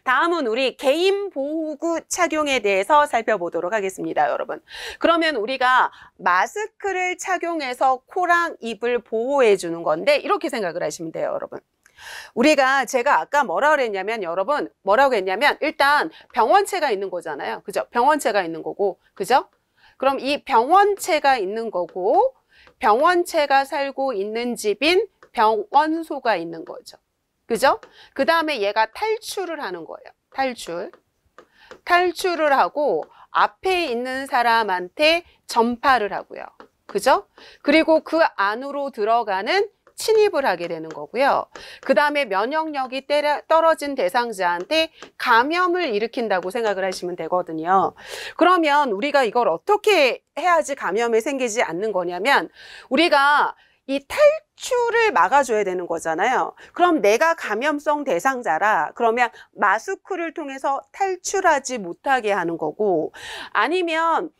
다음은 우리 개인 보호구 착용에 대해서 살펴보도록 하겠습니다, 여러분. 그러면 우리가 마스크를 착용해서 코랑 입을 보호해 주는 건데 이렇게 생각을 하시면 돼요, 여러분. 제가 아까 뭐라고 그랬냐면, 여러분, 뭐라고 했냐면, 일단 병원체가 있는 거잖아요. 그죠? 병원체가 있는 거고, 그죠? 그럼 이 병원체가 있는 거고, 병원체가 살고 있는 집인 병원소가 있는 거죠. 그죠? 그 다음에 얘가 탈출을 하는 거예요. 탈출을 하고, 앞에 있는 사람한테 전파를 하고요. 그죠? 그리고 그 안으로 들어가는 침입을 하게 되는 거고요. 그 다음에 면역력이 떨어진 대상자한테 감염을 일으킨다고 생각을 하시면 되거든요. 그러면 우리가 이걸 어떻게 해야지 감염이 생기지 않는 거냐면, 우리가 이 탈출을 막아줘야 되는 거잖아요. 그럼 내가 감염성 대상자라 그러면 마스크를 통해서 탈출하지 못하게 하는 거고, 아니면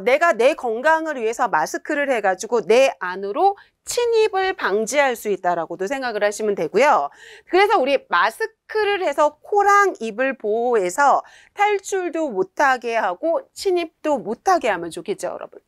내가 내 건강을 위해서 마스크를 해가지고 내 안으로 침입을 방지할 수 있다라고도 생각을 하시면 되고요. 그래서 우리 마스크를 해서 코랑 입을 보호해서 탈출도 못하게 하고 침입도 못하게 하면 좋겠죠, 여러분.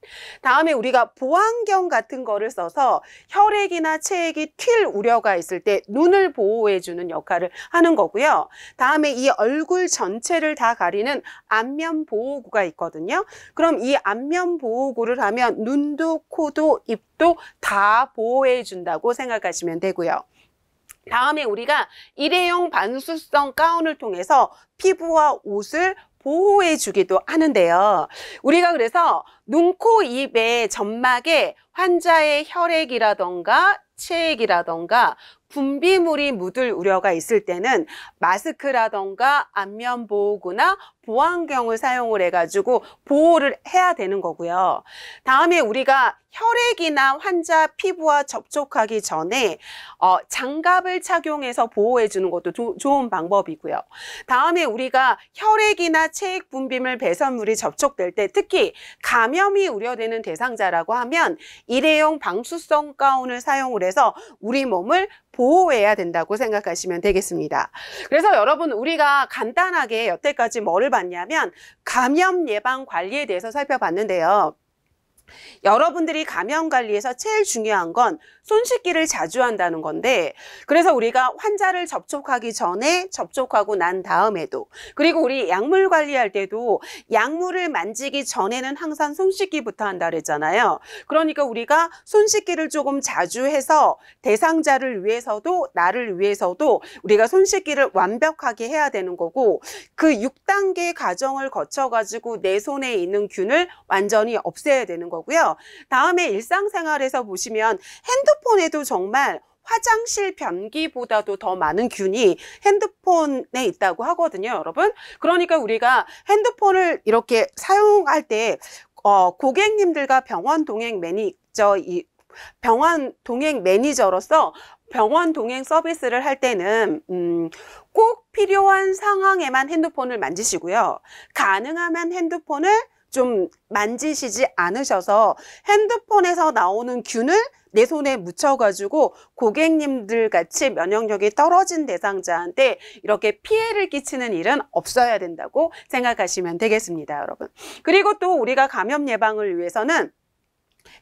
다음에 우리가 보안경 같은 거를 써서 혈액이나 체액이 튈 우려가 있을 때 눈을 보호해주는 역할을 하는 거고요. 다음에 이 얼굴 전체를 다 가리는 안면 보호구가 있거든요. 그럼 이 안면 보호구를 하면 눈도 코도 입도 다 보호해 준다고 생각하시면 되고요. 다음에 우리가 일회용 반수성 가운을 통해서 피부와 옷을 보호해 주기도 하는데요. 우리가 그래서 눈, 코, 입의 점막에 환자의 혈액이라던가 체액이라던가 분비물이 묻을 우려가 있을 때는 마스크라던가 안면보호구나 보안경을 사용을 해가지고 보호를 해야 되는 거고요. 다음에 우리가 혈액이나 환자 피부와 접촉하기 전에 장갑을 착용해서 보호해 주는 것도 좋은 방법이고요. 다음에 우리가 혈액이나 체액 분비물 배설물이 접촉될 때 특히 감염이 우려되는 대상자라고 하면 일회용 방수성 가운을 사용을 해서 우리 몸을 보호해야 된다고 생각하시면 되겠습니다. 그래서 여러분, 우리가 간단하게 여태까지 뭐를 봤냐면 감염 예방 관리에 대해서 살펴봤는데요. 여러분들이 감염 관리에서 제일 중요한 건 손 씻기를 자주 한다는 건데, 그래서 우리가 환자를 접촉하기 전에, 접촉하고 난 다음에도, 그리고 우리 약물 관리할 때도 약물을 만지기 전에는 항상 손 씻기부터 한다 그랬잖아요. 그러니까 우리가 손 씻기를 조금 자주 해서 대상자를 위해서도 나를 위해서도 우리가 손 씻기를 완벽하게 해야 되는 거고, 그 6단계 과정을 거쳐가지고 내 손에 있는 균을 완전히 없애야 되는 거고요. 다음에 일상생활에서 보시면 핸드폰에도 정말 화장실 변기보다도 더 많은 균이 핸드폰에 있다고 하거든요, 여러분. 그러니까 우리가 핸드폰을 이렇게 사용할 때 고객님들과 병원 동행 매니저로서 병원 동행 서비스를 할 때는 꼭 필요한 상황에만 핸드폰을 만지시고요. 가능하면 핸드폰을 좀 만지시지 않으셔서 핸드폰에서 나오는 균을 내 손에 묻혀가지고 고객님들 같이 면역력이 떨어진 대상자한테 이렇게 피해를 끼치는 일은 없어야 된다고 생각하시면 되겠습니다, 여러분. 그리고 또 우리가 감염 예방을 위해서는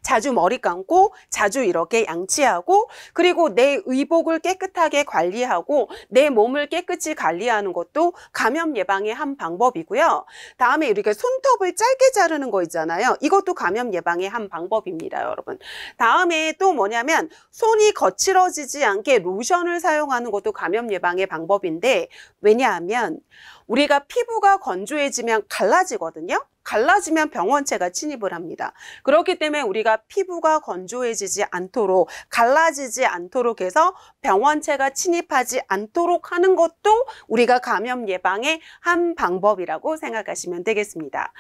자주 머리 감고 자주 이렇게 양치하고, 그리고 내 의복을 깨끗하게 관리하고 내 몸을 깨끗이 관리하는 것도 감염 예방의 한 방법이고요. 다음에 우리가 손톱을 짧게 자르는 거 있잖아요. 이것도 감염 예방의 한 방법입니다, 여러분. 다음에 또 뭐냐면 손이 거칠어지지 않게 로션을 사용하는 것도 감염 예방의 방법인데, 왜냐하면 우리가 피부가 건조해지면 갈라지거든요. 갈라지면 병원체가 침입을 합니다. 그렇기 때문에 우리가 피부가 건조해지지 않도록, 갈라지지 않도록 해서 병원체가 침입하지 않도록 하는 것도 우리가 감염 예방의 한 방법이라고 생각하시면 되겠습니다.